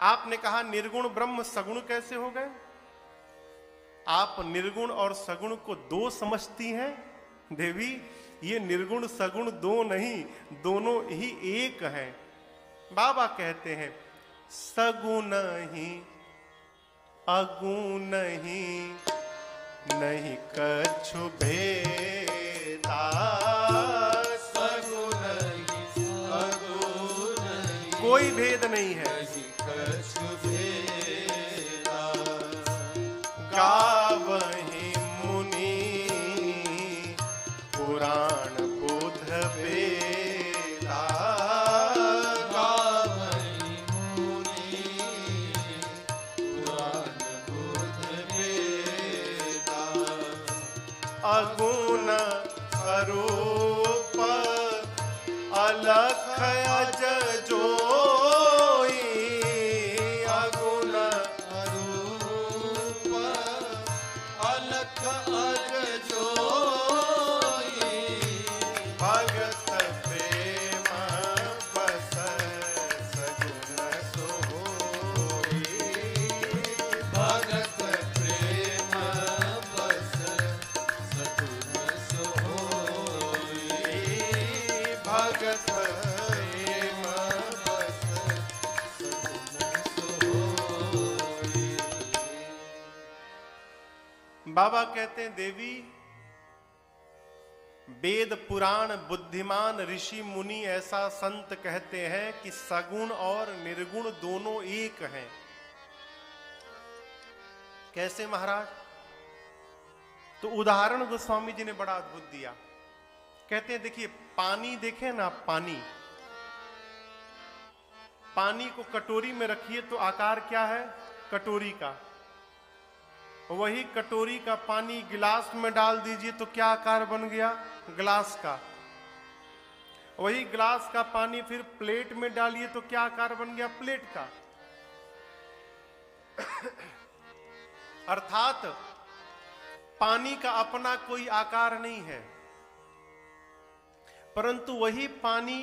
आपने कहा निर्गुण ब्रह्म सगुण कैसे हो गए? आप निर्गुण और सगुण को दो समझती हैं देवी। ये निर्गुण सगुण दो नहीं, दोनों ही एक हैं। बाबा कहते हैं सगुण ही अगुण ही नहीं कछु भेदा, सगुण ही अगुण ही कोई भेद नहीं है। कछु भेदा, गावहि मुनि पुराण बुध वेदा, गावहि मुनि पुराण बुध वेदा, अगुण स्वरूप अलख अज जोई, अगुण अरूप अलख अज जोई, भगत प्रेम बस सगुण सोई, भगत प्रेम बस सगुण सोई, भगत प्रेम बस बाबा कहते हैं देवी, वेद पुराण बुद्धिमान ऋषि मुनि ऐसा संत कहते हैं कि सगुण और निर्गुण दोनों एक हैं। कैसे महाराज? तो उदाहरण गोस्वामी जी ने बड़ा अद्भुत दिया। कहते हैं देखिए, पानी देखें ना, पानी पानी को कटोरी में रखिए तो आकार क्या है? कटोरी का। वही कटोरी का पानी गिलास में डाल दीजिए तो क्या आकार बन गया? गिलास का। वही गिलास का पानी फिर प्लेट में डालिए तो क्या आकार बन गया? प्लेट का। अर्थात पानी का अपना कोई आकार नहीं है, परंतु वही पानी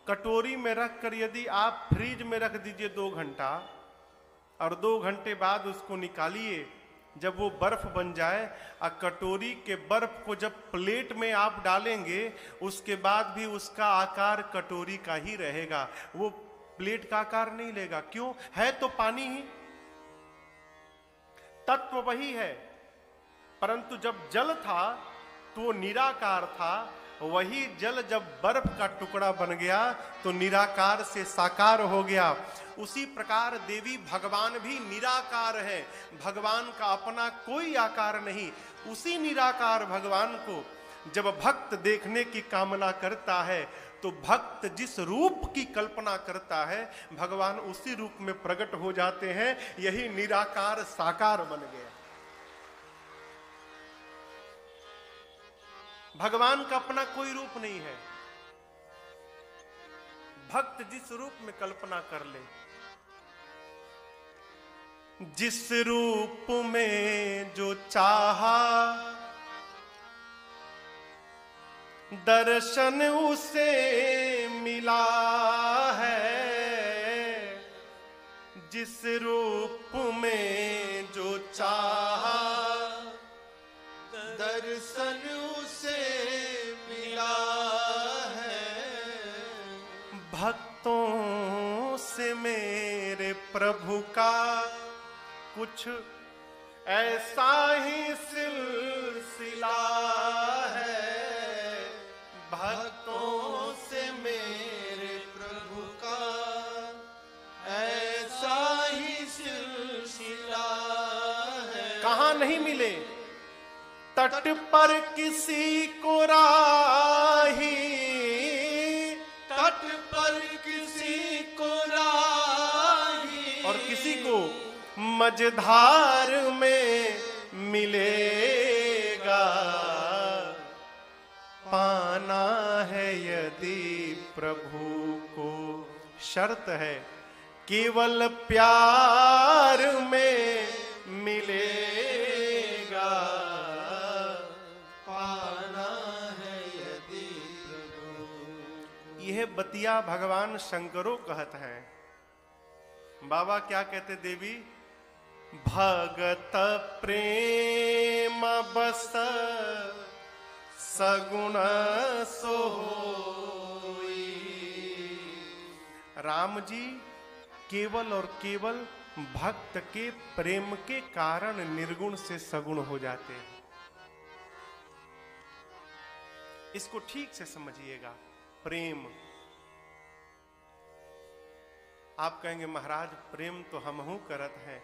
कटोरी में रखकर यदि आप फ्रिज में रख दीजिए 2 घंटा और 2 घंटे बाद उसको निकालिए, जब वो बर्फ बन जाए और कटोरी के बर्फ को जब प्लेट में आप डालेंगे, उसके बाद भी उसका आकार कटोरी का ही रहेगा, वो प्लेट का आकार नहीं लेगा। क्यों? है तो पानी ही, तत्व वही है। परंतु जब जल था तो वो निराकार था, वही जल जब बर्फ का टुकड़ा बन गया तो निराकार से साकार हो गया। उसी प्रकार देवी भगवान भी निराकार है, भगवान का अपना कोई आकार नहीं। उसी निराकार भगवान को जब भक्त देखने की कामना करता है तो भक्त जिस रूप की कल्पना करता है, भगवान उसी रूप में प्रकट हो जाते हैं। यही निराकार साकार बन गया। भगवान का अपना कोई रूप नहीं है। भक्त जिस रूप में कल्पना कर ले, जिस रूप में जो चाहा दर्शन उसे मिला है, जिस रूप में जो चाहा दर्शन उसे मिला है। भक्तों से मेरे प्रभु का कुछ ऐसा ही सिलसिला है, भक्तों से मेरे प्रभु का ऐसा ही सिलसिला है। कहाँ नहीं मिले? तट पर किसी को राही, तट पर किसी को राही, और किसी को मझधार में मिलेगा। पाना है यदि प्रभु को, शर्त है केवल प्यार में मिलेगा। पाना है यदि प्रभु। यह बतिया भगवान शंकरो कहत हैं। बाबा क्या कहते देवी, भगत प्रेम बस सगुण सोई। राम जी केवल और केवल भक्त के प्रेम के कारण निर्गुण से सगुण हो जाते हैं। इसको ठीक से समझिएगा। प्रेम, आप कहेंगे महाराज प्रेम तो हमहू करत हैं,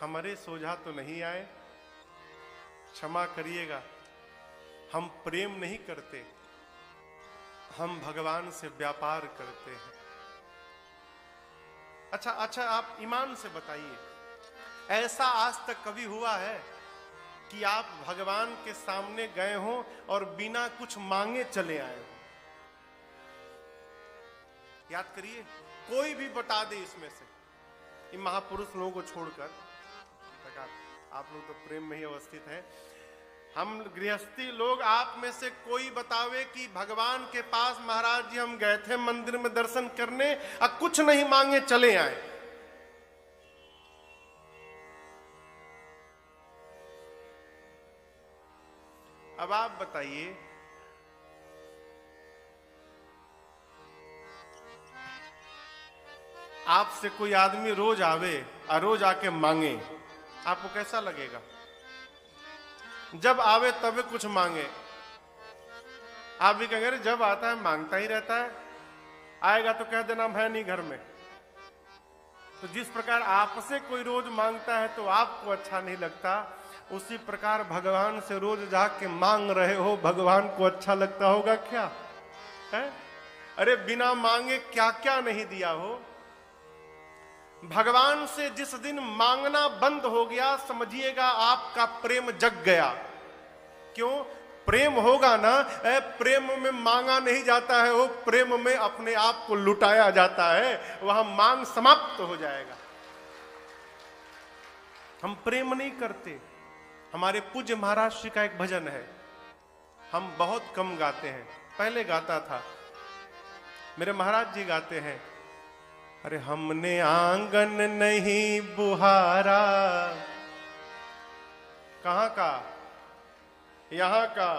हमारे सोझा तो नहीं आए। क्षमा करिएगा, हम प्रेम नहीं करते, हम भगवान से व्यापार करते हैं। अच्छा, आप ईमान से बताइए, ऐसा आज तक कभी हुआ है कि आप भगवान के सामने गए हो और बिना कुछ मांगे चले आए हो? याद करिए, कोई भी बता दे इसमें से, इन महापुरुष लोगों को छोड़कर। आप लोग तो प्रेम में ही अवस्थित हैं, हम गृहस्थी लोग, आप में से कोई बतावे कि भगवान के पास महाराज जी हम गए थे मंदिर में दर्शन करने और कुछ नहीं मांगे चले आए। अब आप बताइए, आपसे कोई आदमी रोज आवे और रोज आके मांगे, आपको कैसा लगेगा? जब आवे तभी कुछ मांगे, आप भी कहेंगे जब आता है मांगता ही रहता है, आएगा तो कह देना है नहीं घर में। तो जिस प्रकार आपसे कोई रोज मांगता है तो आपको अच्छा नहीं लगता, उसी प्रकार भगवान से रोज जाके मांग रहे हो, भगवान को अच्छा लगता होगा क्या? है? अरे बिना मांगे क्या क्या नहीं दिया हो। भगवान से जिस दिन मांगना बंद हो गया, समझिएगा आपका प्रेम जग गया। क्यों? प्रेम होगा ना, प्रेम में मांगा नहीं जाता है, वो प्रेम में अपने आप को लुटाया जाता है, वहां मांग समाप्त हो जाएगा। हम प्रेम नहीं करते। हमारे पूज्य महाराज श्री का एक भजन है, हम बहुत कम गाते हैं, पहले गाता था, मेरे महाराज जी गाते हैं, अरे हमने आंगन नहीं बुहारा। कहां का? यहां का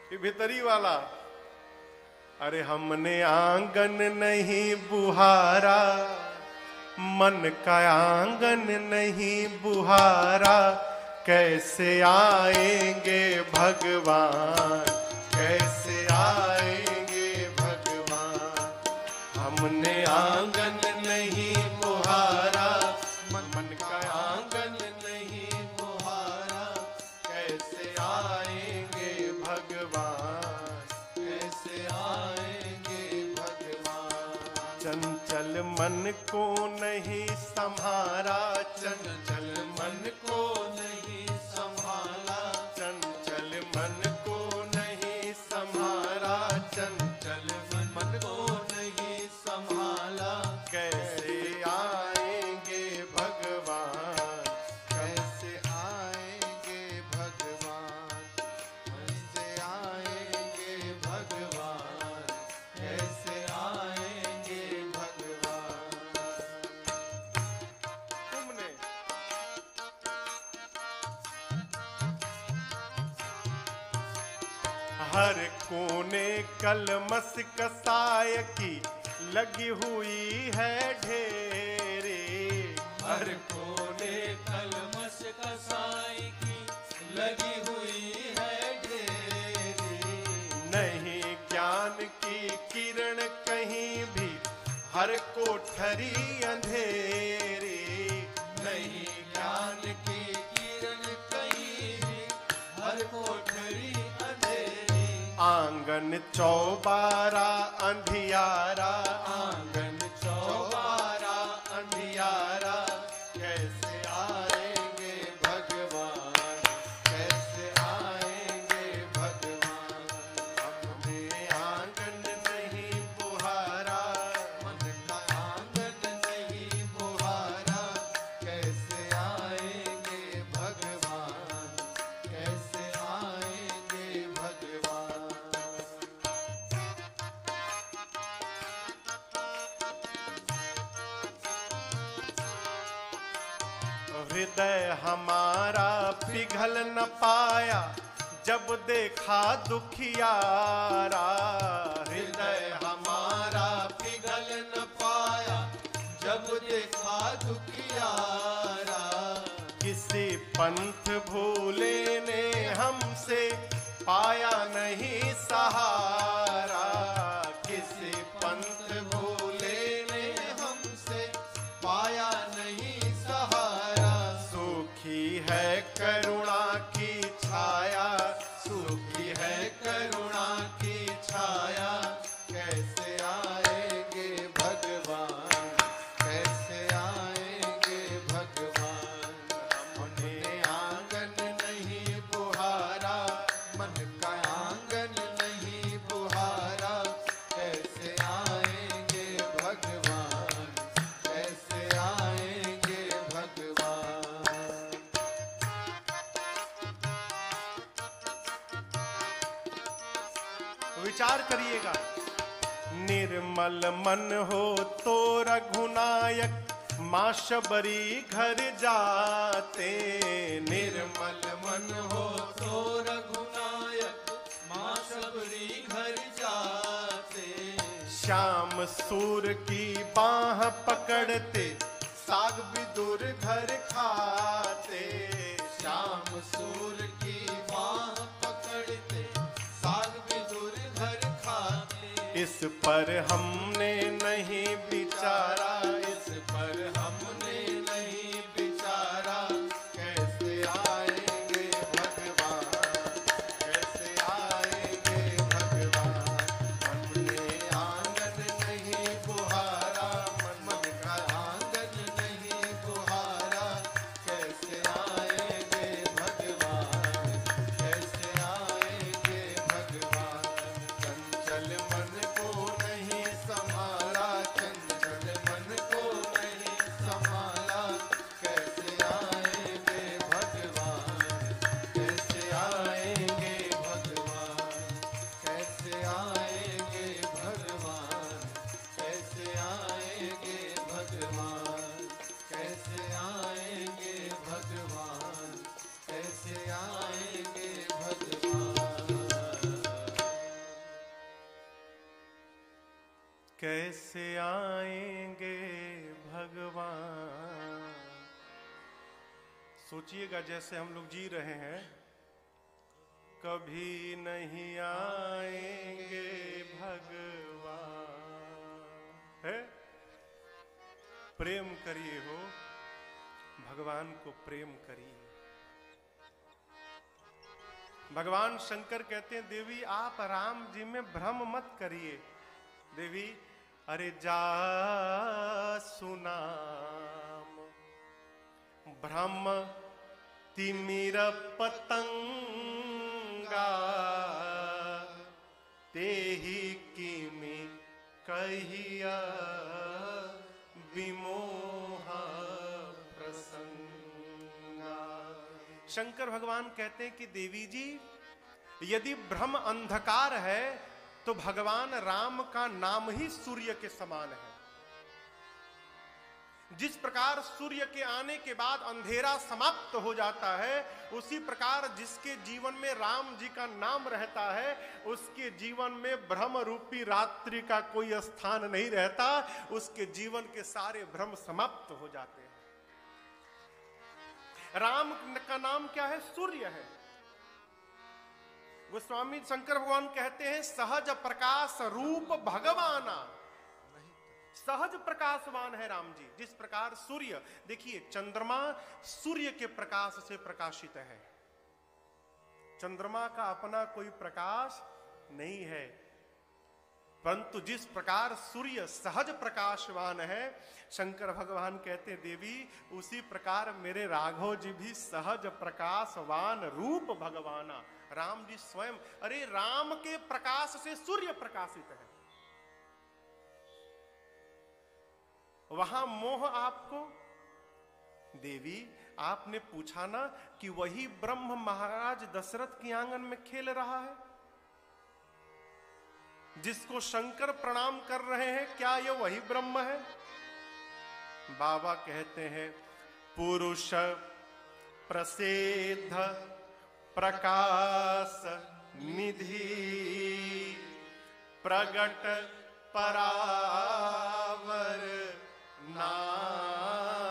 कि भीतरी वाला? अरे हमने आंगन नहीं बुहारा, मन का आंगन नहीं बुहारा, कैसे आएंगे भगवान, कैसे आएंगे भगवान। हमने आंगन नहीं बुहारा, मन का आंगन नहीं बुहारा, कैसे आएंगे भगवान, कैसे आएंगे भगवान। चंचल मन को नहीं संभारा, चंचल मन को नहीं संभाला, चंचल मन को नहीं संभाला, चंचल मन को नहीं संभाला, कैसे आएंगे भगवान, कैसे आएंगे भगवान, कैसे आएंगे भगवान, कैसे आएंगे भगवान। तुमने हर कोने कलमस कसाय की लगी हुई है ढेरे, हर कोने कलमस कसाई की लगी हुई है ढेरी। नहीं ज्ञान की किरण कहीं भी, हर कोठरी अंधेरी, नहीं ज्ञान की किरण कहीं भी, हर कोठरी अंधेरी। आंगन चौबारा अंधियारा, आंगन चौबारा अंधियारा, कैसे आएंगे भगवान, कैसे आएंगे भगवान। हमने आंगन नहीं बुहारा, मन का आंगन नहीं बुहारा, कैसे आएंगे भगवान, कैसे आएंगे भगवान। हृदय हमारा पिघल न पाया जब देखा दुखियारा। हृदय हमारा पिघल न पाया जब देखा दुखियारा। किसी पंथ भूले ने हमसे पाया नहीं सहारा। किसी पंथ भूले ने हमसे पाया नहीं सहारा। सूखी है करुणा की छाया, सूखी है करुणा की छाया। कैसे आएंगे भगवान, कैसे आएंगे भगवान। हमने आंगन नहीं बुहारा, मन का आंगन नहीं बुहारा। कैसे आएंगे भगवान, कैसे आएंगे भगवान। विचार करिएगा। निर्मल मन हो तो रघुनायक माँ शबरी घर जाते। निर्मल मन हो तो रघुनायक माँ शबरी घर जाते। श्याम सूर की बाह पकड़ते साग विदुर घर खाते। श्याम सूर की बाह पकड़ते साग विदुर घर खाते। इस पर हमने नहीं विचारा, इस पर हमने नहीं विचारा। कैसे आएंगे भगवान, कैसे आएंगे भगवान। हमने आंगन नहीं बुहारा, मन का आंगन नहीं बुहारा। कैसे आएंगे भगवान, कैसे आएंगे भगवान। चंचल मन को नहीं संभाला, चंचल मन को नहीं संभाला। कैसे आएंगे भगवान, कैसे आएंगे भगवान। कैसे आएंगे भगवान, कैसे आएंगे भगवान। कैसे आएंगे भगवान, कैसे आएंगे भगवान। कैसे आएंगे भगवान। सोचिएगा जैसे हम लोग जी रहे हैं, कभी नहीं आएंगे भगवान। है? प्रेम करिए हो, भगवान को प्रेम करिए। भगवान शंकर कहते हैं, देवी आप राम जी में भ्रम मत करिए। देवी अरे जा सुनाम भ्रम तिमिर पतंगा तेहि किमि कहिया विमोहा प्रसंगा। शंकर भगवान कहते हैं कि देवी जी, यदि भ्रम अंधकार है तो भगवान राम का नाम ही सूर्य के समान है। जिस प्रकार सूर्य के आने के बाद अंधेरा समाप्त हो जाता है, उसी प्रकार जिसके जीवन में राम जी का नाम रहता है, उसके जीवन में भ्रम रूपी रात्रि का कोई स्थान नहीं रहता। उसके जीवन के सारे भ्रम समाप्त हो जाते हैं। राम का नाम क्या है? सूर्य है। गोस्वामी शंकर भगवान कहते हैं, सहज प्रकाश रूप भगवाना। सहज प्रकाशवान है राम जी। जिस प्रकार सूर्य, देखिए चंद्रमा सूर्य के प्रकाश से प्रकाशित है। चंद्रमा का अपना कोई प्रकाश नहीं है, परंतु जिस प्रकार सूर्य सहज प्रकाशवान है, शंकर भगवान कहते हैं देवी उसी प्रकार मेरे राघव जी भी सहज प्रकाशवान रूप भगवाना। राम जी स्वयं, अरे राम के प्रकाश से सूर्य प्रकाशित है। वहां मोह आपको, देवी आपने पूछा ना कि वही ब्रह्म महाराज दशरथ के आंगन में खेल रहा है, जिसको शंकर प्रणाम कर रहे हैं, क्या यह वही ब्रह्म है? बाबा कहते हैं पुरुष प्रसिद्ध प्रकाश निधि प्रगट परावर नाथ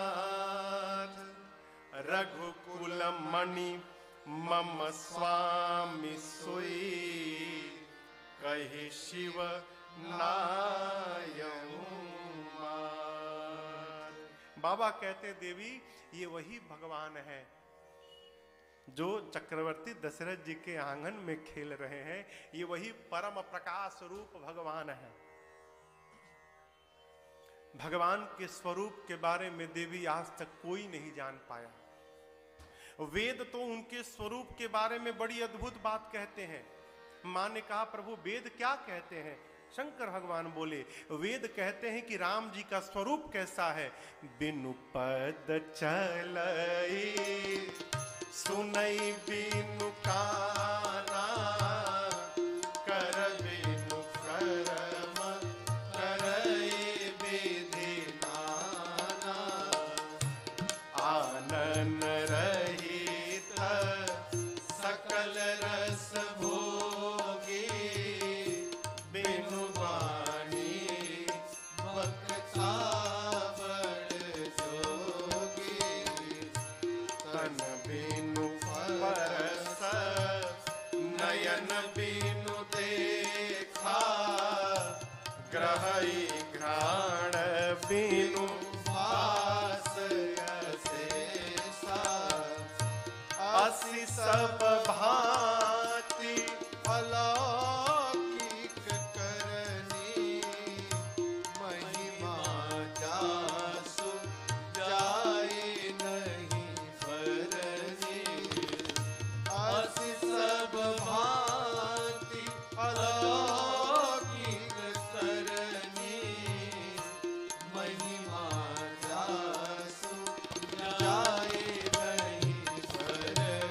रघुकुल मणि मम स्वामी सोई कहे शिव नायऊ मात। बाबा कहते देवी ये वही भगवान है जो चक्रवर्ती दशरथ जी के आंगन में खेल रहे हैं। ये वही परम प्रकाश रूप भगवान है। भगवान के स्वरूप के बारे में देवी आज तक कोई नहीं जान पाया। वेद तो उनके स्वरूप के बारे में बड़ी अद्भुत बात कहते हैं। मां ने कहा प्रभु वेद क्या कहते हैं? शंकर भगवान बोले वेद कहते हैं कि राम जी का स्वरूप कैसा है। बिनु पद चलई सुनई बिनु काना कर बिनु कर्म करई विधि नाना आनन रहित सकल रस भोगी बिनु वाणी बक्ता बड़ जोगी तन बिनु परस नयन बिनु देखा ग्रहई घ्राण बिनु वास अशेषा असि सब भांति अलौकिक करनी महिमा जासु जाए नहीं परनी असि सब भांति अलौकिक करनी महिमा जासु जाए नहीं परनी।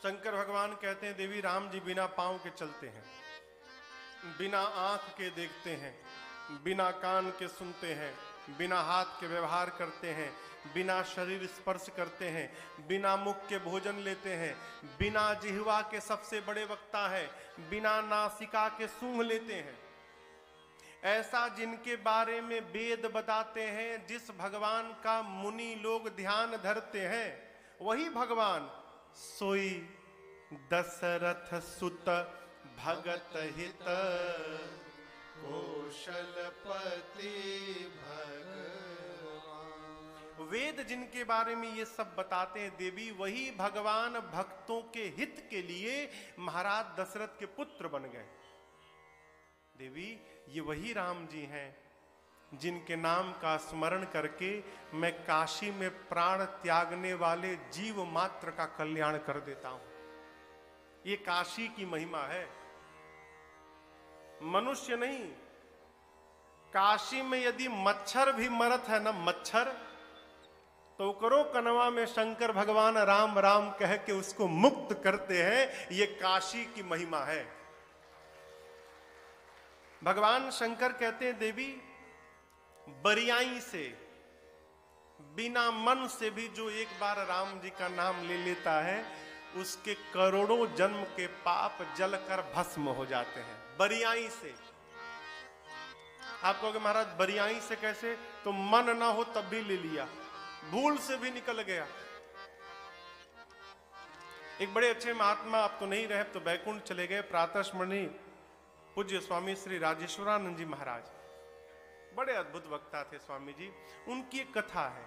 शंकर भगवान कहते हैं देवी राम जी बिना पांव के चलते हैं, बिना आंख के देखते हैं, बिना कान के सुनते हैं, बिना हाथ के व्यवहार करते हैं, बिना शरीर स्पर्श करते हैं, बिना मुख के भोजन लेते हैं, बिना जिह्वा के सबसे बड़े वक्ता है, बिना नासिका के सूंघ लेते हैं। ऐसा जिनके बारे में वेद बताते हैं, जिस भगवान का मुनि लोग ध्यान धरते हैं, वही भगवान सोई दशरथ सुत भगत हित कौशलपति भगवान। वेद जिनके बारे में ये सब बताते हैं देवी, वही भगवान भक्तों के हित के लिए महाराज दशरथ के पुत्र बन गए। देवी ये वही राम जी हैं जिनके नाम का स्मरण करके मैं काशी में प्राण त्यागने वाले जीव मात्र का कल्याण कर देता हूं। ये काशी की महिमा है, मनुष्य नहीं। काशी में यदि मच्छर भी मरत है ना, मच्छर तो करो कनवा में शंकर भगवान राम राम कह के उसको मुक्त करते हैं। ये काशी की महिमा है। भगवान शंकर कहते हैं देवी बरियाई से, बिना मन से भी जो एक बार राम जी का नाम ले लेता है, उसके करोड़ों जन्म के पाप जलकर भस्म हो जाते हैं। बरियाई से। आप कहोगे महाराज बरियाई से कैसे? तो मन ना हो तब भी ले लिया, भूल से भी निकल गया। एक बड़े अच्छे महात्मा अब तो नहीं रहे, तो बैकुंठ चले गए, प्रातस्मरणीय पूज्य स्वामी श्री राजेश्वरानंद जी महाराज, बड़े अद्भुत वक्ता थे स्वामी जी। उनकी एक कथा है।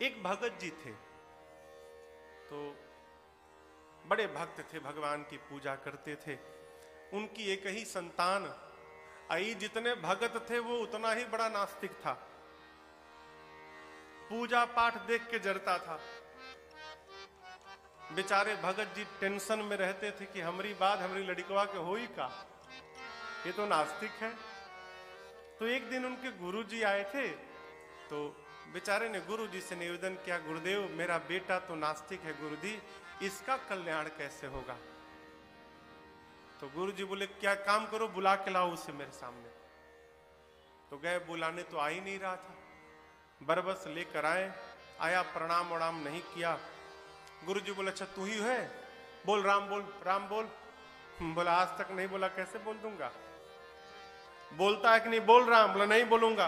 एक भगत जी थे, तो बड़े भक्त थे, भगवान की पूजा करते थे। उनकी एक ही संतान आई। जितने भगत थे वो उतना ही बड़ा नास्तिक था, पूजा पाठ देख के जरता था। बेचारे भगत जी टेंशन में रहते थे कि हमारी बात हमारी लड़कवा के हो ही का, ये तो नास्तिक है। तो एक दिन उनके गुरुजी आए थे, तो बेचारे ने गुरुजी से निवेदन किया, गुरुदेव मेरा बेटा तो नास्तिक है गुरुजी, इसका कल्याण कैसे होगा? तो गुरुजी बोले क्या काम करो, बुला के लाओ उसे मेरे सामने। तो गए बुलाने, तो आ ही नहीं रहा था। बरबस लेकर आया, प्रणाम वणाम नहीं किया। गुरु जी बोले अच्छा तू ही है, बोल राम बोल, राम बोल। बोला आज तक नहीं बोला, कैसे बोल दूंगा? बोलता है कि नहीं बोल राम? बोला नहीं बोलूंगा।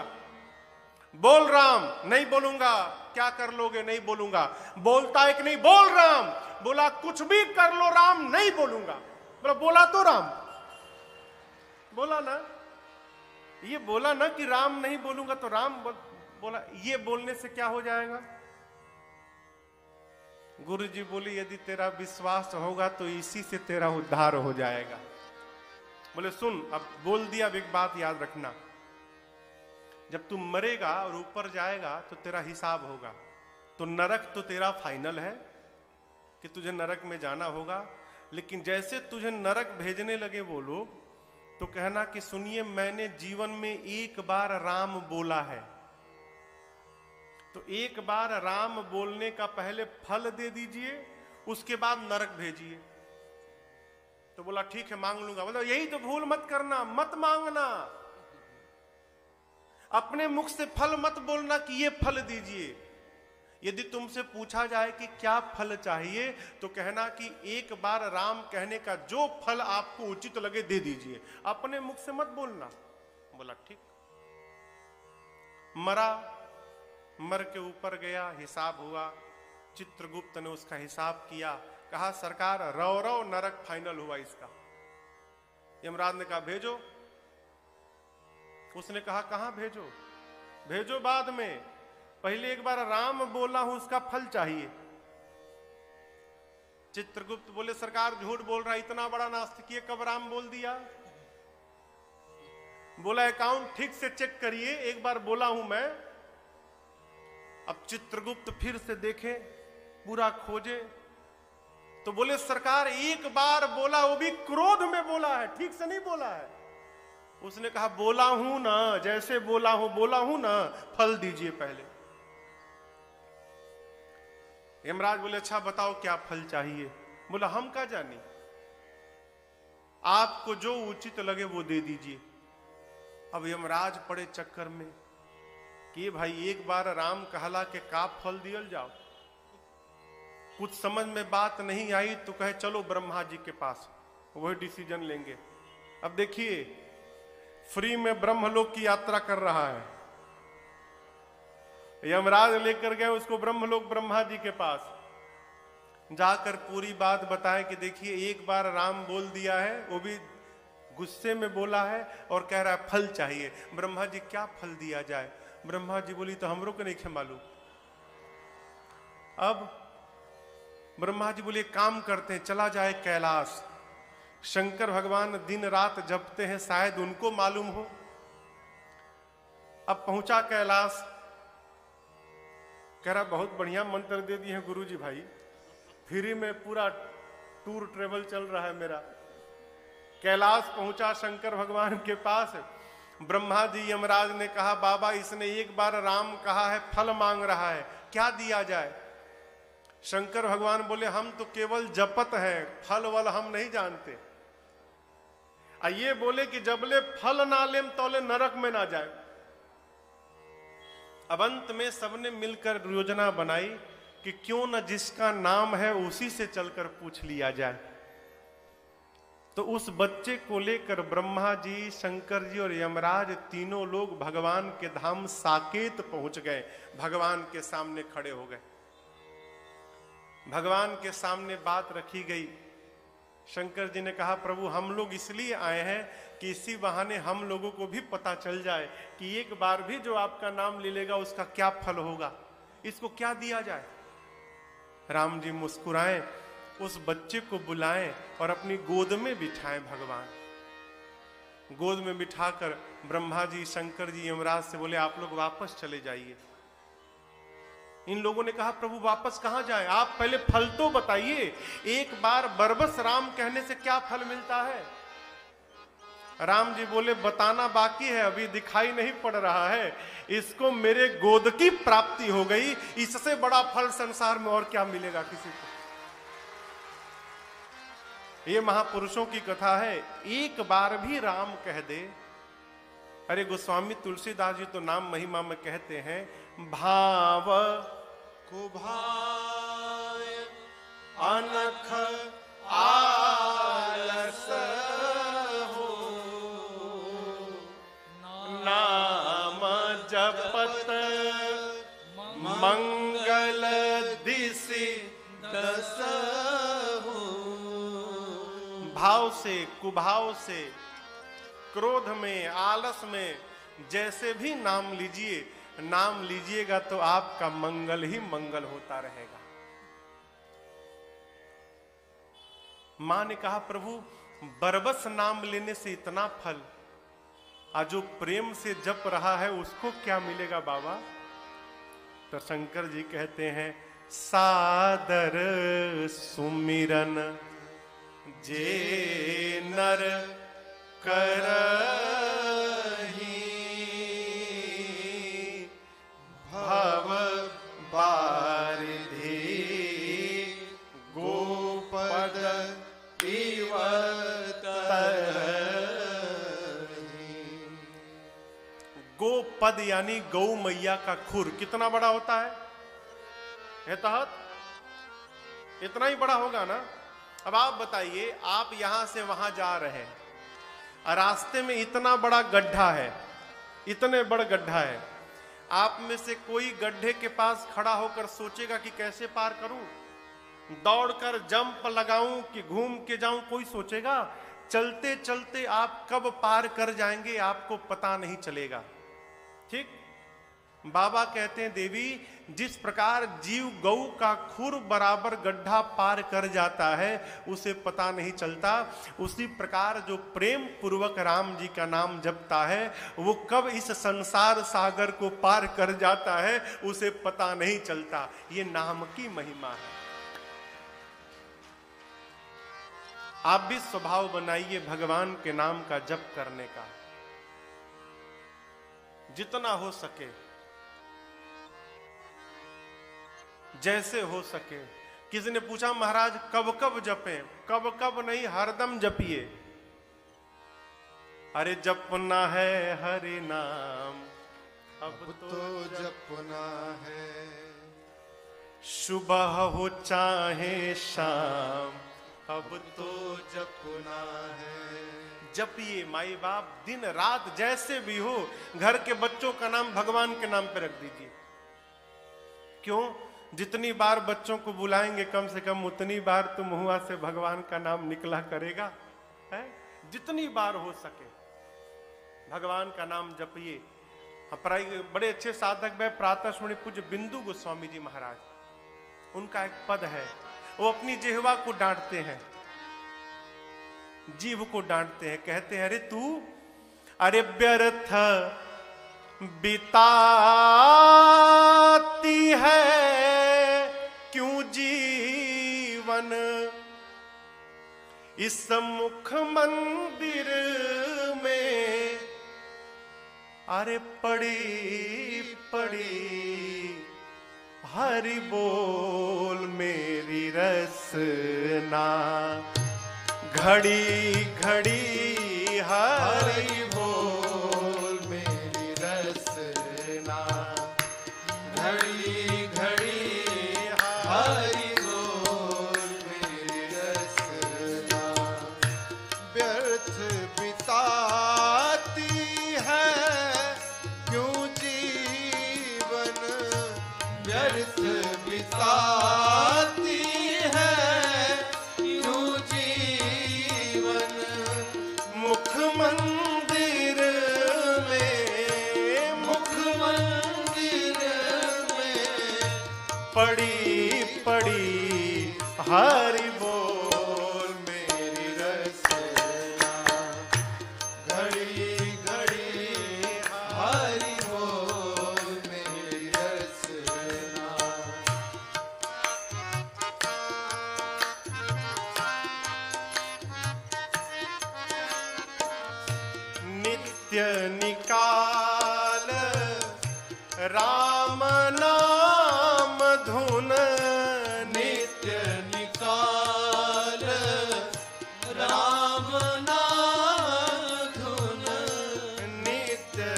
बोल राम, नहीं बोलूंगा। क्या कर लोगे? नहीं बोलूंगा। बोलता है कि नहीं बोल राम? बोला कुछ भी कर लो राम, नहीं बोलूंगा। बोला बोला तो राम, बोला ना, ये बोला ना कि राम नहीं बोलूंगा, तो राम बोला। ये बोलने से क्या हो जाएगा? गुरु जी बोले यदि तेरा विश्वास होगा तो इसी से तेरा उद्धार हो जाएगा। बोले सुन, अब बोल दिया, अब एक बात याद रखना, जब तू मरेगा और ऊपर जाएगा तो तेरा हिसाब होगा। तो नरक तो तेरा फाइनल है कि तुझे नरक में जाना होगा, लेकिन जैसे तुझे नरक भेजने लगे वो लोग, तो कहना कि सुनिए मैंने जीवन में एक बार राम बोला है, तो एक बार राम बोलने का पहले फल दे दीजिए, उसके बाद नरक भेजिए। तो बोला ठीक है मांग लूंगा। बोला यही तो भूल मत करना, मत मांगना, अपने मुख से फल मत बोलना कि ये फल दीजिए। यदि तुमसे पूछा जाए कि क्या फल चाहिए, तो कहना कि एक बार राम कहने का जो फल आपको उचित लगे दे दीजिए, अपने मुख से मत बोलना। बोला ठीक। मरा, मर के ऊपर गया, हिसाब हुआ। चित्रगुप्त ने उसका हिसाब किया, कहा सरकार रौ नरक फाइनल हुआ इसका। यमराज ने कहा भेजो। उसने कहा कहां भेजो? भेजो बाद में, पहले एक बार राम बोला हूं, उसका फल चाहिए। चित्रगुप्त बोले सरकार झूठ बोल रहा है, इतना बड़ा नास्तिक, कब राम बोल दिया? बोला अकाउंट ठीक से चेक करिए, एक बार बोला हूं मैं। अब चित्रगुप्त फिर से देखे, पूरा खोजे, तो बोले सरकार एक बार बोला, वो भी क्रोध में बोला है, ठीक से नहीं बोला है। उसने कहा बोला हूं ना, जैसे बोला हूं ना, फल दीजिए पहले। यमराज बोले अच्छा बताओ क्या फल चाहिए? बोला हम क्या जाने, आपको जो उचित लगे वो दे दीजिए। अब यमराज पड़े चक्कर में कि भाई एक बार राम कहला के का फल दियल जाओ। कुछ समझ में बात नहीं आई तो कहे चलो ब्रह्मा जी के पास, वही डिसीजन लेंगे। अब देखिए फ्री में ब्रह्मलोक की यात्रा कर रहा है, यमराज लेकर गए उसको ब्रह्मलोक ब्रह्मा जी के पास, जाकर पूरी बात बताएं कि देखिए एक बार राम बोल दिया है, वो भी गुस्से में बोला है और कह रहा है फल चाहिए। ब्रह्मा जी क्या फल दिया जाए? ब्रह्मा जी बोली तो हमरो को नहीं मालूम। अब ब्रह्मा जी बोले काम करते हैं, चला जाए कैलाश, शंकर भगवान दिन रात जपते हैं, शायद उनको मालूम हो। अब पहुंचा कैलाश, कह रहा बहुत बढ़िया मंत्र दे दिए हैं गुरुजी भाई, फ्री में पूरा टूर ट्रेवल चल रहा है मेरा। कैलाश पहुंचा शंकर भगवान के पास, ब्रह्मा जी यमराज ने कहा बाबा इसने एक बार राम कहा है, फल मांग रहा है, क्या दिया जाए? शंकर भगवान बोले हम तो केवल जपत हैं, फल वल हम नहीं जानते। ये बोले कि जबले फल ना लेम तोले नरक में ना जाए। अब अंत में सबने मिलकर योजना बनाई कि क्यों न जिसका नाम है उसी से चलकर पूछ लिया जाए। तो उस बच्चे को लेकर ब्रह्मा जी, शंकर जी और यमराज तीनों लोग भगवान के धाम साकेत पहुंच गए, भगवान के सामने खड़े हो गए। भगवान के सामने बात रखी गई। शंकर जी ने कहा प्रभु हम लोग इसलिए आए हैं कि इसी बहाने हम लोगों को भी पता चल जाए कि एक बार भी जो आपका नाम ले लेगा उसका क्या फल होगा, इसको क्या दिया जाए। राम जी मुस्कुराएं, उस बच्चे को बुलाएं और अपनी गोद में बिठाएं। भगवान गोद में बिठाकर ब्रह्मा जी, शंकर जी, यमराज से बोले आप लोग वापस चले जाइए। इन लोगों ने कहा प्रभु वापस कहां जाएं, आप पहले फल तो बताइए, एक बार बरबस राम कहने से क्या फल मिलता है? राम जी बोले बताना बाकी है, अभी दिखाई नहीं पड़ रहा है, इसको मेरे गोद की प्राप्ति हो गई, इससे बड़ा फल संसार में और क्या मिलेगा किसी को। ये महापुरुषों की कथा है। एक बार भी राम कह दे, अरे गोस्वामी तुलसीदास जी तो नाम महिमा में कहते हैं, भाव कुभाय अनख आलस हो, नाम जपत मंगल दिशि दस हो। भाव से, कुभाव से, क्रोध में, आलस में जैसे भी नाम लीजिए, नाम लीजिएगा तो आपका मंगल ही मंगल होता रहेगा। मां ने कहा, प्रभु बरबस नाम लेने से इतना फल, आज जो प्रेम से जप रहा है उसको क्या मिलेगा बाबा? तो शंकर जी कहते हैं, सादर सुमिरन जे नर करही, भव बारिधि गोपद इव तरही। गोपद यानी गौ मैया का खुर कितना बड़ा होता है तहत? इतना ही बड़ा होगा ना। अब आप बताइए, आप यहां से वहां जा रहे हैं, रास्ते में इतना बड़ा गड्ढा है, इतने बड़ा गड्ढा है, आप में से कोई गड्ढे के पास खड़ा होकर सोचेगा कि कैसे पार करूं, दौड़कर जंप लगाऊं कि घूम के जाऊं? कोई सोचेगा? चलते चलते आप कब पार कर जाएंगे आपको पता नहीं चलेगा। ठीक, बाबा कहते हैं, देवी जिस प्रकार जीव गौ का खुर बराबर गड्ढा पार कर जाता है उसे पता नहीं चलता, उसी प्रकार जो प्रेम पूर्वक राम जी का नाम जपता है वो कब इस संसार सागर को पार कर जाता है उसे पता नहीं चलता। ये नाम की महिमा है। आप भी स्वभाव बनाइए भगवान के नाम का जप करने का, जितना हो सके, जैसे हो सके। किसी ने पूछा, महाराज कब कब जपें? कब कब नहीं, हरदम जपिए। अरे जपना है हरि नाम अब तो जपना है, सुबह हो चाहे शाम अब तो जपना है। जपिए माई बाप, दिन रात जैसे भी हो, घर के बच्चों का नाम भगवान के नाम पे रख दीजिए। क्यों? जितनी बार बच्चों को बुलाएंगे कम से कम उतनी बार तो मुंह से भगवान का नाम निकला करेगा, है? जितनी बार हो सके भगवान का नाम जपिए। बड़े अच्छे साधक में प्रातः स्मरणीय पूज्य बिंदु गोस्वामी जी महाराज, उनका एक पद है, वो अपनी जिह्वा को डांटते हैं, जीव को डांटते हैं, कहते हैं, अरे तू, अरे व्यर्थ बिताती है क्यों जीवन इस मुख मंदिर में, अरे पड़ी पड़ी हरि बोल मेरी रसना, घड़ी घड़ी हरि बोल मेरी रसना, घड़ी घड़ी हरि बोल मेरी रसना। व्यर्थ बिताती है क्यों जीवन, व्यर्थ बिताती है क्यों जीवन, मुख मंदिर में, मुख मंदिर में पड़ी पड़ी हरि बोल मेरी रसना, घड़ी घड़ी हरि बोल मेरी रसना। नित्य निकाल राम नाम धुन, नित्य निकाल राम नाम धुन, नित्य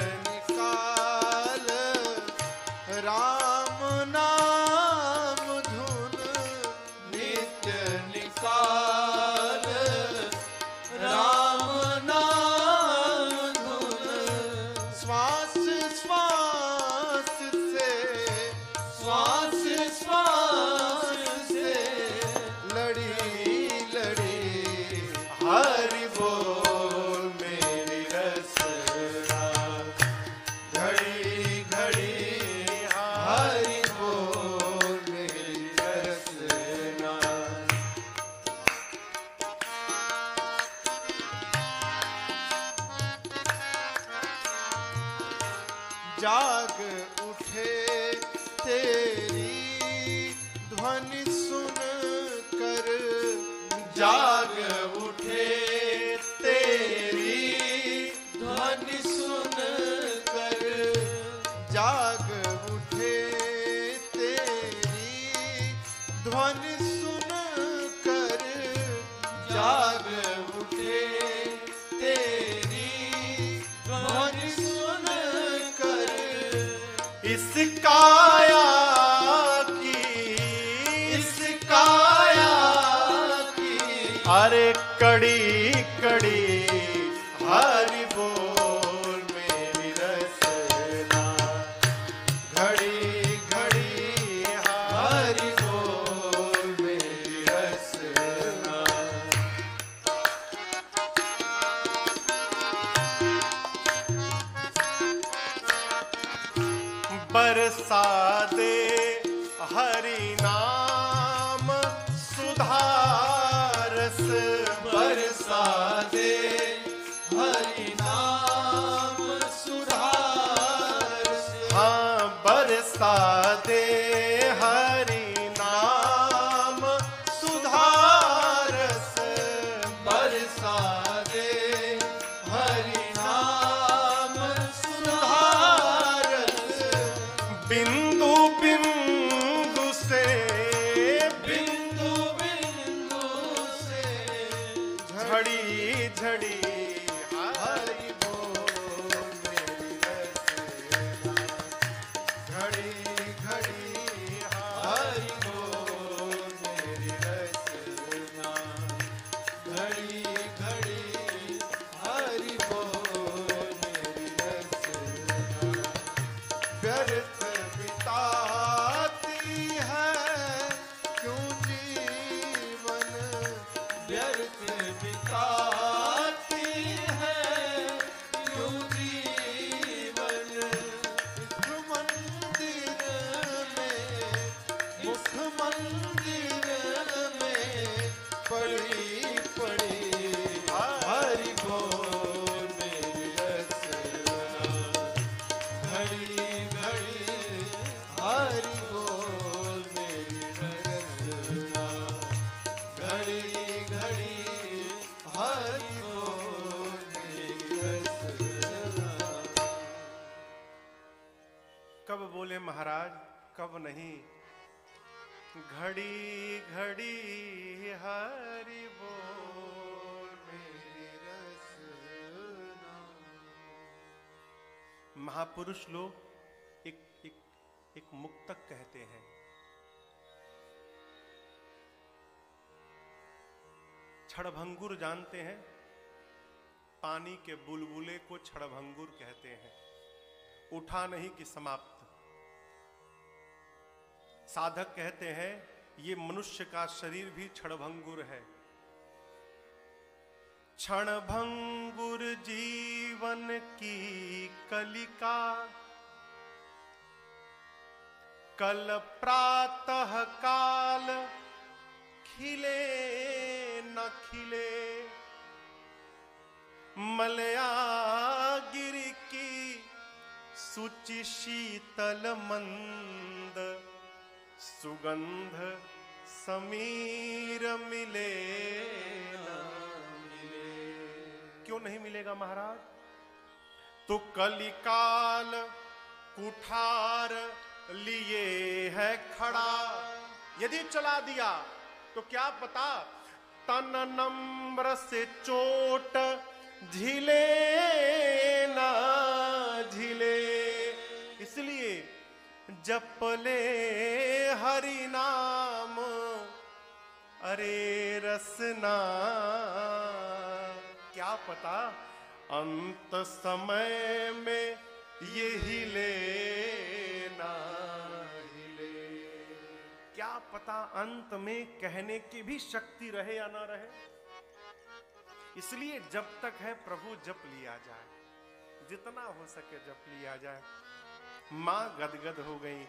जाग उठे तेरी ध्वनि सुन कर, जाग उठे तेरी ध्वनि सुन कर, जाग उठे तेरी ध्वनि सुन कर, जाग उठे तेरी ध्वनि सुन कर, इस काया अरे कड़ी कड़ी हरि बोल मेरी रसना, घड़ी घड़ी हरि बोल मेरी रसना, बरसा दे हरि नाम सुधारस, बरसा दे हरि नाम सुधारस, हाँ बरसा दे हरि नाम सुधारस, बरसा दे हरि नाम सुधारस, बिंदु बिंदु से बिंदु बिंदु से झड़ी झड़ी हरि बोल मेरी रसना, घड़ी घड़ी हरि बोल मेरी रसना, घड़ी घड़ी हरि बोल मेरी रसना, व्यर्थ बिताती है क्यों जीवन, व्यर्थ बिताती है क्यों जीवन, मुख मंदिर में पड़ी पड़ी हरि बोल मेरी रसना, घड़ी घड़ी हरि बोल मेरी रसना, घड़ी घड़ी हरि बोल मेरी रसना। कब बोले महाराज कब नहीं, घड़ी घड़ी हरि बोल मेरी रसना। महापुरुष लोग एक एक एक मुक्तक कहते हैं, क्षणभंगुर जानते हैं, पानी के बुलबुले को क्षणभंगुर कहते हैं, उठा नहीं कि समाप्त। साधक कहते हैं ये मनुष्य का शरीर भी क्षणभंगुर है। क्षणभंगुर जीवन की कलिका, कल प्रातः काल खिले न खिले, मलयागिरि की सुचि शीतल मंद, सुगंध समीर मिले न मिले। क्यों नहीं मिलेगा महाराज? तो कलिकाल कुठार लिए है खड़ा, यदि चला दिया तो क्या पता तन नम्र से चोट झिले ना झिले। इसलिए जप ले हरि नाम, अरे रसना, क्या पता अंत समय में ये हिले ना हिले। क्या पता अंत में कहने की भी शक्ति रहे या ना रहे। इसलिए जब तक है प्रभु जप लिया जाए, जितना हो सके जप लिया जाए। मां गदगद हो गई,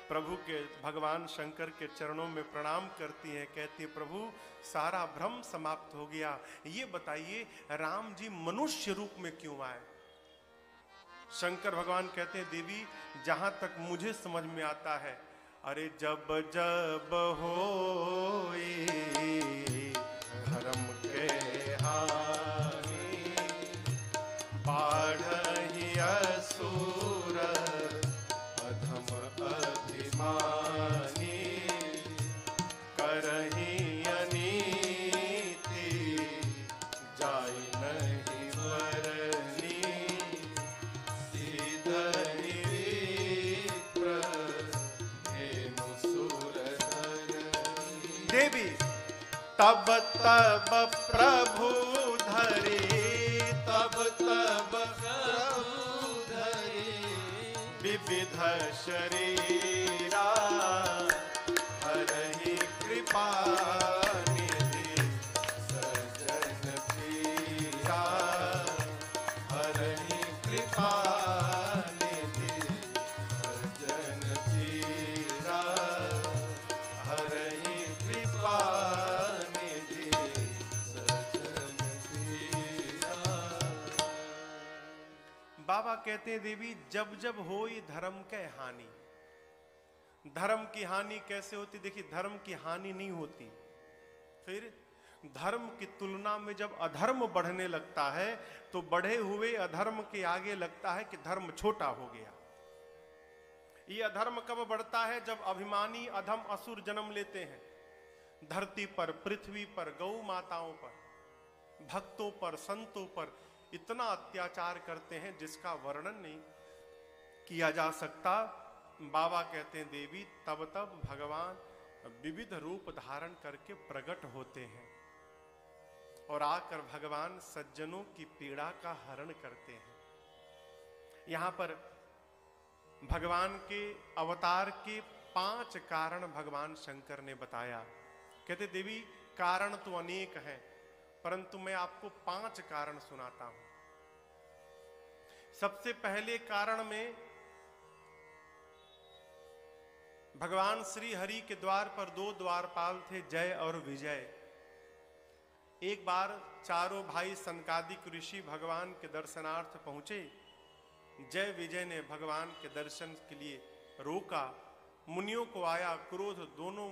प्रभु के भगवान शंकर के चरणों में प्रणाम करती हैं, कहती है प्रभु सारा भ्रम समाप्त हो गया, ये बताइए राम जी मनुष्य रूप में क्यों आए? शंकर भगवान कहते हैं देवी जहां तक मुझे समझ में आता है, अरे जब जब होई धर्म के हानि, बाढ़हि असुर अधम अभिमानी, करहि अनीति जाय नहीं वरनी, सीधहि विप्र धेनु सुरधर। देवी तब तब प्रभु धरे, तब तब प्रभु धरे, विविध शरीरा, हरहि कृपा निधि सज्जन पीरा, हरहि कृपा निधि सज्जन पीरा, हरहि कृपा निधि सज्जन पीरा। बाबा कहते हैं देवी जब जब होई धर्म के हानि। धर्म की हानि कैसे होती? देखिए धर्म की हानि नहीं होती, फिर धर्म की तुलना में जब अधर्म बढ़ने लगता है तो बढ़े हुए अधर्म के आगे लगता है कि धर्म छोटा हो गया। ये अधर्म कब बढ़ता है? जब अभिमानी अधम असुर जन्म लेते हैं, धरती पर, पृथ्वी पर, गौ माताओं पर, भक्तों पर, संतों पर इतना अत्याचार करते हैं जिसका वर्णन नहीं किया जा सकता। बाबा कहते हैं देवी तब तब भगवान विविध रूप धारण करके प्रकट होते हैं और आकर भगवान सज्जनों की पीड़ा का हरण करते हैं। यहां पर भगवान के अवतार के 5 कारण भगवान शंकर ने बताया। कहते देवी कारण तो अनेक हैं, परंतु मैं आपको 5 कारण सुनाता हूं। सबसे पहले कारण में भगवान श्री हरि के द्वार पर 2 द्वारपाल थे, जय और विजय। एक बार चारों भाई सनकादिक ऋषि भगवान के दर्शनार्थ पहुंचे। जय विजय ने भगवान के दर्शन के लिए रोका, मुनियों को आया क्रोध। दोनों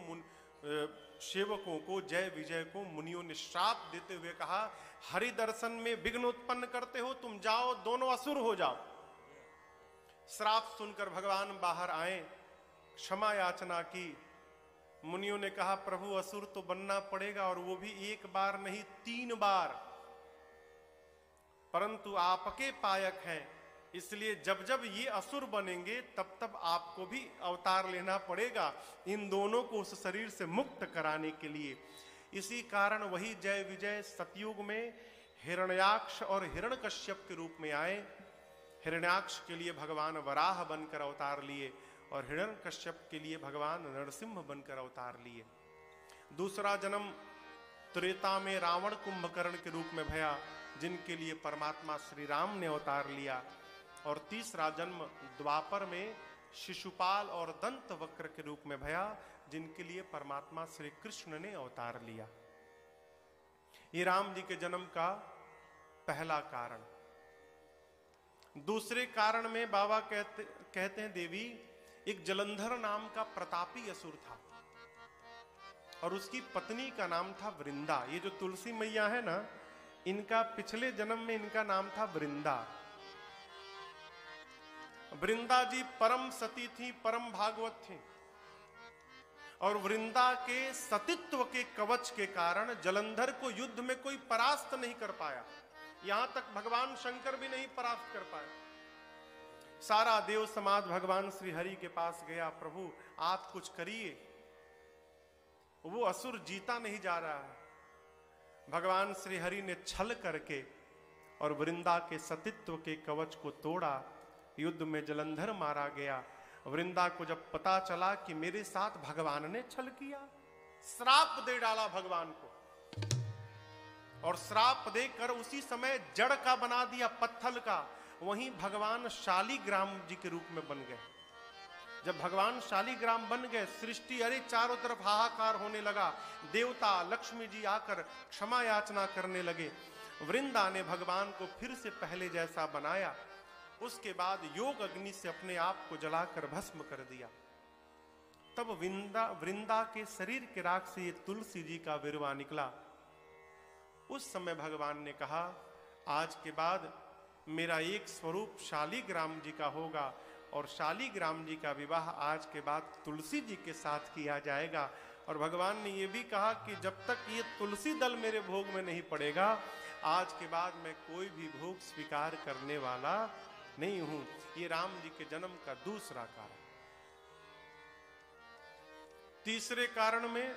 सेवकों को, जय विजय को मुनियों ने श्राप देते हुए कहा, हरि दर्शन में विघ्न उत्पन्न करते हो, तुम जाओ, दोनों असुर हो जाओ। श्राप सुनकर भगवान बाहर आए, क्षमा याचना की। मुनियों ने कहा प्रभु असुर तो बनना पड़ेगा, और वो भी 1 बार नहीं 3 बार, परंतु आपके पायक हैं, इसलिए जब जब ये असुर बनेंगे तब तब आपको भी अवतार लेना पड़ेगा इन दोनों को उस शरीर से मुक्त कराने के लिए। इसी कारण वही जय विजय सतयुग में हिरण्याक्ष और हिरण्यकश्यप के रूप में आए। हिरण्याक्ष के लिए भगवान वराह बनकर अवतार लिए और हिरण्यकश्यप के लिए भगवान नरसिंह बनकर अवतार लिए। दूसरा जन्म त्रेता में रावण कुंभकर्ण के रूप में भया, जिनके लिए परमात्मा श्री राम ने अवतार लिया। और तीसरा जन्म द्वापर में शिशुपाल और दंत वक्र के रूप में भया, जिनके लिए परमात्मा श्री कृष्ण ने अवतार लिया। ये राम जी के जन्म का पहला कारण। दूसरे कारण में बाबा कहते हैं देवी एक जलंधर नाम का प्रतापी असुर था और उसकी पत्नी का नाम था वृंदा। ये जो तुलसी मैया है ना, इनका पिछले जन्म में इनका नाम था वृंदा। वृंदा जी परम सती थी, परम भागवत थी, और वृंदा के सतीत्व के कवच के कारण जलंधर को युद्ध में कोई परास्त नहीं कर पाया। यहां तक भगवान शंकर भी नहीं परास्त कर पाए। सारा देव समाज भगवान श्री हरि के पास गया, प्रभु आप कुछ करिए, वो असुर जीता नहीं जा रहा है। भगवान श्री हरि ने छल करके और वृंदा के सतीत्व के कवच को तोड़ा। युद्ध में जलंधर मारा गया। वृंदा को जब पता चला कि मेरे साथ भगवान ने छल किया, श्राप दे डाला भगवान को, और श्राप देकर उसी समय जड़ का बना दिया, पत्थर का। वहीं भगवान शालिग्राम जी के रूप में बन गए। जब भगवान शालिग्राम बन गए, सृष्टि अरे चारों तरफ हाहाकार होने लगा। देवता लक्ष्मी जी आकर क्षमा याचना करने लगे। वृंदा ने भगवान को फिर से पहले जैसा बनाया। उसके बाद योग अग्नि से अपने आप को जलाकर भस्म कर दिया। तब वृंदा के शरीर के राख से ये तुलसी जी का विरवा निकला। उस समय भगवान ने कहा, आज के बाद मेरा एक स्वरूप शालिग्राम जी का होगा और शालिग्राम जी का विवाह आज के बाद तुलसी जी के साथ किया जाएगा। और भगवान ने यह भी कहा कि जब तक ये तुलसी दल मेरे भोग में नहीं पड़ेगा, आज के बाद मैं कोई भी भोग स्वीकार करने वाला नहीं हूं। ये राम जी के जन्म का दूसरा कारण। तीसरे कारण में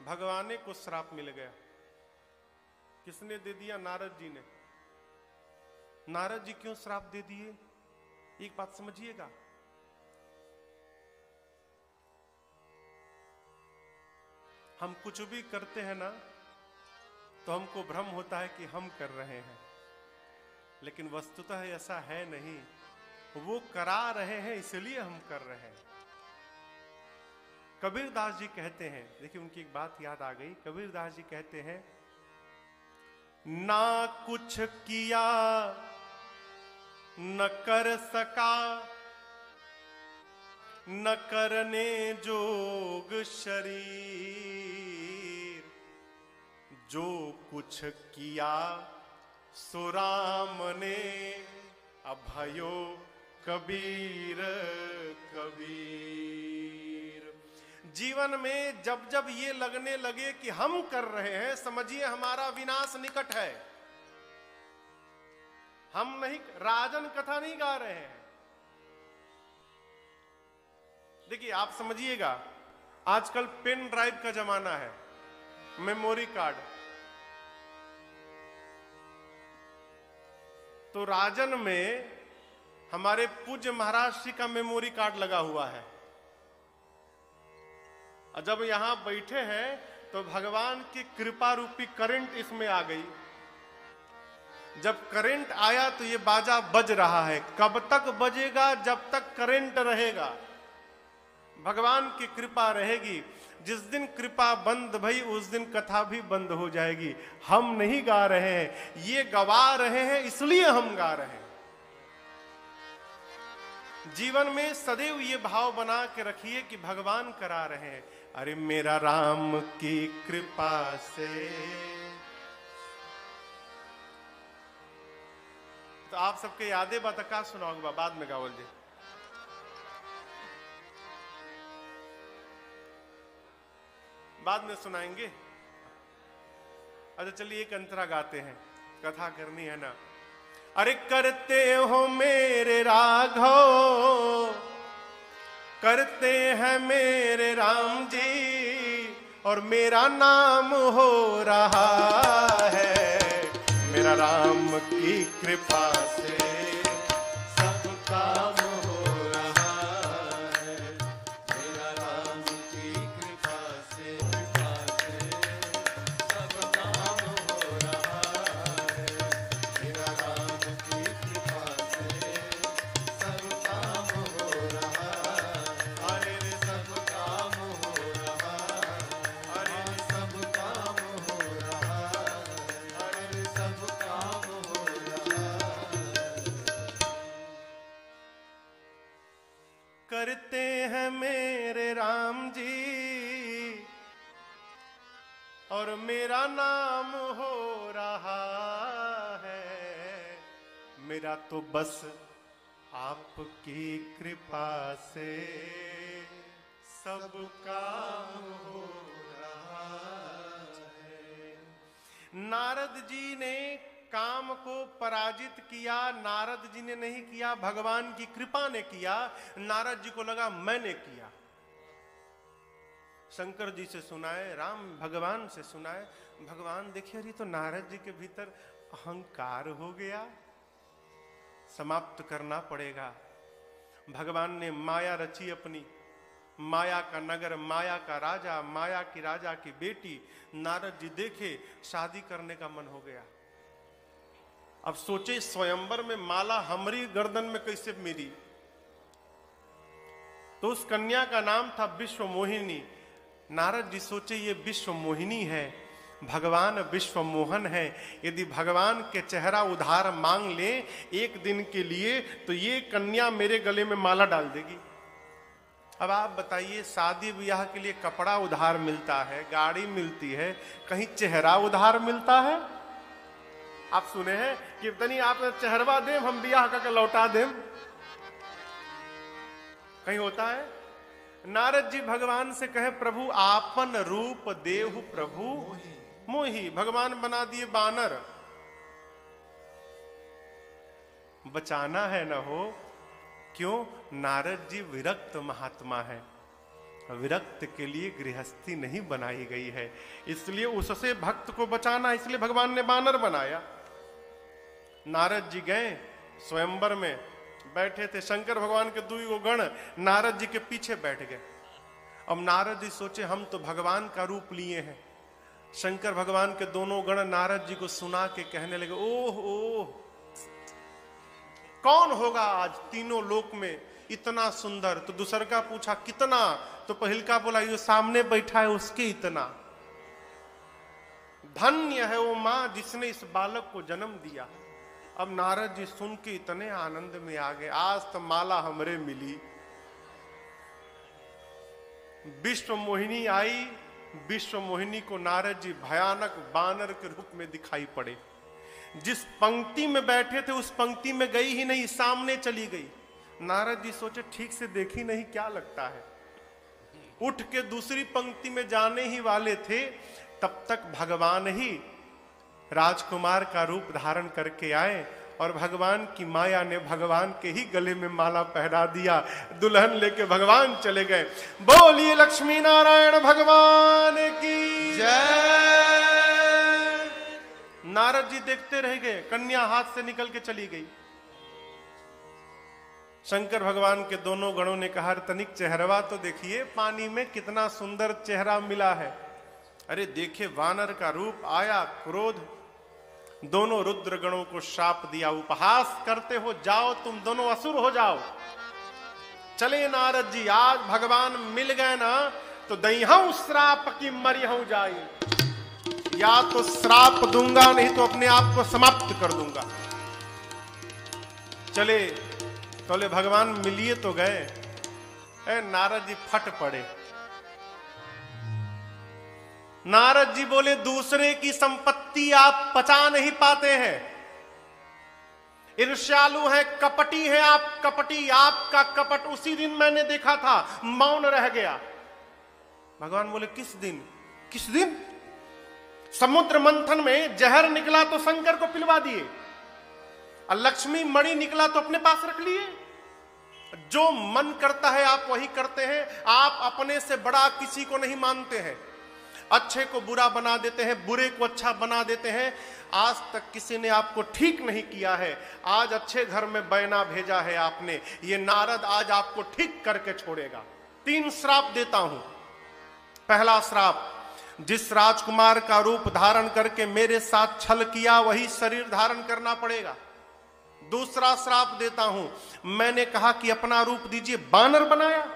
भगवान को श्राप मिल गया। किसने दे दिया? नारद जी ने। नारद जी क्यों श्राप दे दिए? एक बात समझिएगा, हम कुछ भी करते हैं ना तो हमको भ्रम होता है कि हम कर रहे हैं, लेकिन वस्तुतः ऐसा है नहीं। वो करा रहे हैं इसलिए हम कर रहे हैं। कबीरदास जी कहते हैं, देखिए उनकी एक बात याद आ गई। कबीरदास जी कहते हैं, ना कुछ किया न कर सका, न करने जोग शरीर, जो कुछ किया सो राम ने अभयो कबीर कबीर। जीवन में जब जब ये लगने लगे कि हम कर रहे हैं, समझिए हमारा विनाश निकट है। हम नहीं, राजन कथा नहीं गा रहे हैं। देखिए आप समझिएगा, आजकल पेन ड्राइव का जमाना है, मेमोरी कार्ड। तो राजन में हमारे पूज्य महाराज श्री का मेमोरी कार्ड लगा हुआ है। और जब यहां बैठे हैं तो भगवान की कृपा रूपी करंट इसमें आ गई। जब करंट आया तो ये बाजा बज रहा है। कब तक बजेगा? जब तक करंट रहेगा। भगवान की कृपा रहेगी। जिस दिन कृपा बंद भई उस दिन कथा भी बंद हो जाएगी। हम नहीं गा रहे हैं, ये गवा रहे हैं, इसलिए हम गा रहे हैं। जीवन में सदैव ये भाव बना के रखिए कि भगवान करा रहे हैं। अरे मेरा राम की कृपा से। तो आप सबके यादें बात का सुनाऊंगा, बाद में गावल जी। बाद में सुनाएंगे। अच्छा चलिए एक अंतरा गाते हैं, कथा करनी है ना। अरे करते हो मेरे राघव, करते हैं मेरे राम जी, और मेरा नाम हो रहा है। मेरा राम की कृपा से सब काम हो रहा है। मेरा राम की कृपा से सब काम हो रहा है। मेरा राम की कृपा से सब काम हो रहा है। अरे सब काम हो रहा है। अरे सब काम हो रहा है। अरे सब काम हो रहा है। करते हैं मेरे राम जी, और मेरा नाम हो रहा है। मेरा तो बस आपकी कृपा से सब काम हो रहा है। नारद जी ने काम को पराजित किया। नारद जी ने नहीं किया, भगवान की कृपा ने किया। नारद जी को लगा मैंने किया। शंकर जी से सुनाए, राम भगवान से सुनाए। भगवान देखिए, अरे तो नारद जी के भीतर अहंकार हो गया, समाप्त करना पड़ेगा। भगवान ने माया रची अपनी, माया का नगर, माया का राजा, माया की राजा की बेटी। नारद जी देखे, शादी करने का मन हो गया। अब सोचे स्वयंवर में माला हमारी गर्दन में कैसे मिली। तो उस कन्या का नाम था विश्व मोहिनी। नारद जी सोचे ये विश्व मोहिनी है, भगवान विश्व मोहन है। यदि भगवान के चेहरा उधार मांग ले एक दिन के लिए तो ये कन्या मेरे गले में माला डाल देगी। अब आप बताइए, शादी ब्याह के लिए कपड़ा उधार मिलता है, गाड़ी मिलती है, कहीं चेहरा उधार मिलता है? आप सुने हैं कि तनी आप चेहरवा दें हम ब्याह का लौटा दें, कहीं होता है? नारद जी भगवान से कहे प्रभु आपन रूप देहु प्रभु मोही। भगवान बना दिए बानर। बचाना है न हो, क्यों? नारद जी विरक्त महात्मा है। विरक्त के लिए गृहस्थी नहीं बनाई गई है, इसलिए उससे भक्त को बचाना, इसलिए भगवान ने बानर बनाया। नारद जी गए स्वयंवर में, बैठे थे शंकर भगवान के दुई गण नारद जी के पीछे बैठ गए। अब नारद जी सोचे हम तो भगवान का रूप लिए हैं। शंकर भगवान के दोनों गण नारद जी को सुना के कहने लगे, ओह ओह, कौन होगा आज तीनों लोक में इतना सुंदर? तो दूसर का पूछा कितना? तो पहिल का बोला जो सामने बैठा है उसके इतना। धन्य है वो मां जिसने इस बालक को जन्म दिया। अब नारद जी सुन के इतने आनंद में आ गए, आज तो माला हमरे मिली। विश्व मोहिनी आई। विश्व मोहिनी को नारद जी भयानक बानर के रूप में दिखाई पड़े। जिस पंक्ति में बैठे थे उस पंक्ति में गई ही नहीं, सामने चली गई। नारद जी सोचे ठीक से देखी नहीं, क्या लगता है। उठ के दूसरी पंक्ति में जाने ही वाले थे, तब तक भगवान ही राजकुमार का रूप धारण करके आए और भगवान की माया ने भगवान के ही गले में माला पहना दिया। दुल्हन लेके भगवान चले गए। बोलिए लक्ष्मी नारायण भगवान की जय। नारद जी देखते रह गए, कन्या हाथ से निकल के चली गई। शंकर भगवान के दोनों गणों ने कहा तनिक चेहरवा तो देखिए, पानी में कितना सुंदर चेहरा मिला है। अरे देखे वानर का रूप आया, क्रोध। दोनों रुद्र गणों को शाप दिया, उपहास करते हो, जाओ तुम दोनों असुर हो जाओ। चले नारद जी, आज भगवान मिल गए ना तो दईहूं श्राप की मरिहूं जाई। या तो श्राप दूंगा नहीं तो अपने आप को समाप्त कर दूंगा। चले तोले भगवान मिलिए तो गए। नारद जी फट पड़े। नारद जी बोले दूसरे की संपत्ति आप पचा नहीं पाते हैं, ईर्ष्यालु हैं, कपटी हैं आप, कपटी। आपका कपट उसी दिन मैंने देखा था, मौन रह गया। भगवान बोले किस दिन? किस दिन? समुद्र मंथन में जहर निकला तो शंकर को पिलवा दिए, और लक्ष्मी मणि निकला तो अपने पास रख लिए। जो मन करता है आप वही करते हैं। आप अपने से बड़ा किसी को नहीं मानते हैं। अच्छे को बुरा बना देते हैं, बुरे को अच्छा बना देते हैं। आज तक किसी ने आपको ठीक नहीं किया है, आज अच्छे घर में बैना भेजा है आपने। ये नारद आज आपको ठीक करके छोड़ेगा। 3 श्राप देता हूं। पहला श्राप, जिस राजकुमार का रूप धारण करके मेरे साथ छल किया वही शरीर धारण करना पड़ेगा। दूसरा श्राप देता हूं, मैंने कहा कि अपना रूप दीजिए, बानर बनाया।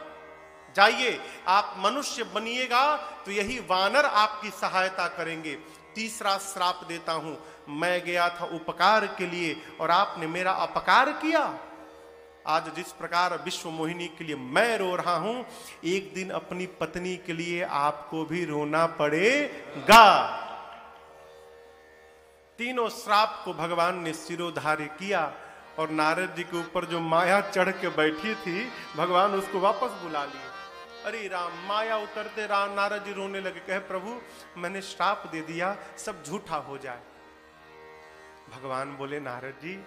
जाइए आप मनुष्य बनिएगा तो यही वानर आपकी सहायता करेंगे। तीसरा श्राप देता हूं, मैं गया था उपकार के लिए और आपने मेरा अपकार किया। आज जिस प्रकार विश्व मोहिनी के लिए मैं रो रहा हूं, एक दिन अपनी पत्नी के लिए आपको भी रोना पड़ेगा। तीनों श्राप को भगवान ने सिरोधार्य किया और नारद जी के ऊपर जो माया चढ़ के बैठी थी, भगवान उसको वापस बुला लिए। अरे राम, माया उतरते राम नारद जी रोने लगे, कहे प्रभु मैंने श्राप दे दिया, सब झूठा हो जाए। भगवान बोले नारद जी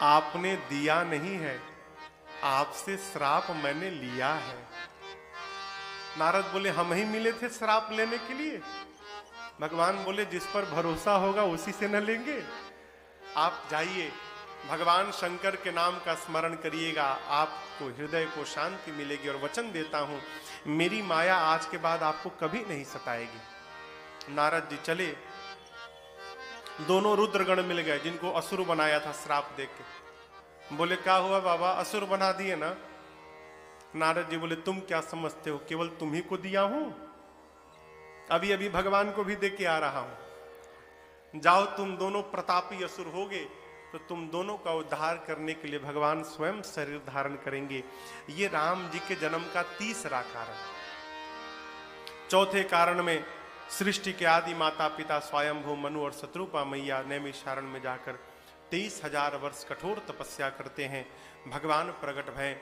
आपने दिया नहीं है, आपसे श्राप मैंने लिया है। नारद बोले हम ही मिले थे श्राप लेने के लिए। भगवान बोले जिस पर भरोसा होगा उसी से न लेंगे। आप जाइए, भगवान शंकर के नाम का स्मरण करिएगा, आपको हृदय को शांति मिलेगी। और वचन देता हूं मेरी माया आज के बाद आपको कभी नहीं सताएगी। नारद जी चले, दोनों रुद्रगण मिल गए जिनको असुर बनाया था श्राप देके। बोले क्या हुआ बाबा, असुर बना दिए ना? नारद जी बोले तुम क्या समझते हो, केवल तुम ही को दिया हूं। अभी अभी भगवान को भी देख के आ रहा हूं। जाओ, तुम दोनों प्रतापी असुर होगे तो तुम दोनों का उद्धार करने के लिए भगवान स्वयं शरीर धारण करेंगे। ये राम जी के जन्म का तीसरा कारण। चौथे कारण में सृष्टि के आदि माता पिता स्वयंभू मनु और शत्रुपा मैया नैमिषारण्य में जाकर 23,000 वर्ष कठोर तपस्या करते हैं। भगवान प्रकट भय।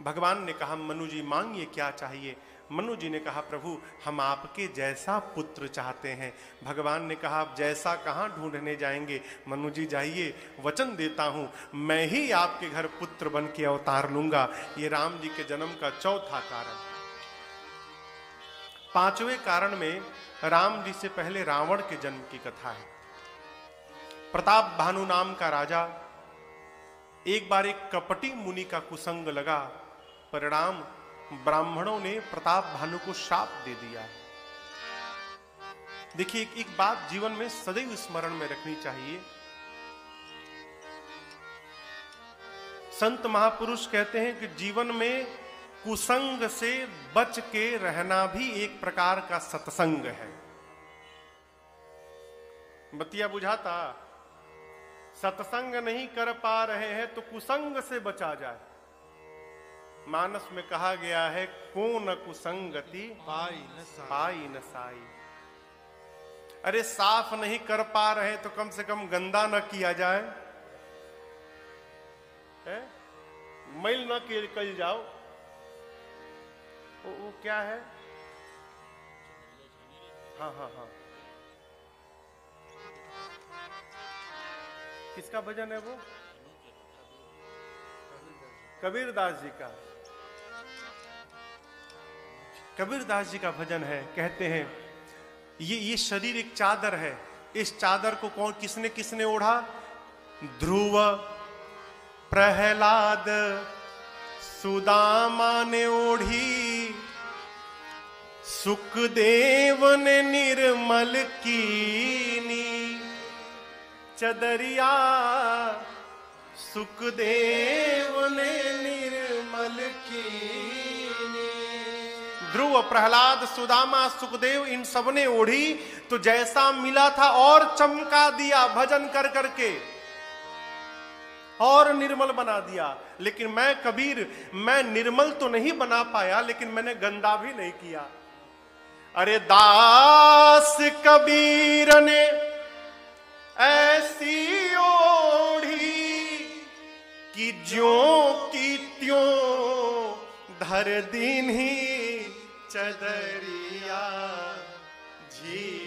भगवान ने कहा, मनु जी मांगिए क्या चाहिए। मनु जी ने कहा, प्रभु हम आपके जैसा पुत्र चाहते हैं। भगवान ने कहा, आप जैसा कहाँ ढूंढने जाएंगे, मनु जी जाइए, वचन देता हूं मैं ही आपके घर पुत्र बन के अवतार लूंगा। ये राम जी के जन्म का चौथा कारण। पांचवें कारण में राम जी से पहले रावण के जन्म की कथा है। प्रताप भानु नाम का राजा, एक बार एक कपटी मुनि का कुसंग लगा। परिणाम ब्राह्मणों ने प्रताप भानु को शाप दे दिया। देखिए, एक बात जीवन में सदैव स्मरण में रखनी चाहिए। संत महापुरुष कहते हैं कि जीवन में कुसंग से बच के रहना भी एक प्रकार का सत्संग है। बतिया बुझाता? सत्संग नहीं कर पा रहे हैं तो कुसंग से बचा जाए। मानस में कहा गया है, को न कुसंगति पाई न साई। अरे साफ नहीं कर पा रहे तो कम से कम गंदा न किया जाए, है? मैल न कल जाओ। वो क्या है? हाँ हाँ हाँ, किसका भजन है वो? कबीरदास जी का। कबीरदास जी का भजन है। कहते हैं, ये शरीर एक चादर है। इस चादर को कौन किसने किसने ओढ़ा? ध्रुव, प्रहलाद, सुदामा ने ओढ़ी, सुखदेव ने निर्मल कीनी चदरिया, सुखदेव ने निर्मल कीनी। ध्रुव, प्रहलाद, सुदामा, सुखदेव, इन सब ने ओढ़ी तो जैसा मिला था और चमका दिया भजन कर करके, और निर्मल बना दिया। लेकिन मैं कबीर, मैं निर्मल तो नहीं बना पाया, लेकिन मैंने गंदा भी नहीं किया। अरे दास कबीर ने ऐसी ओढ़ी कि ज्यों की त्यों धर दीन्ही चदरिया, झी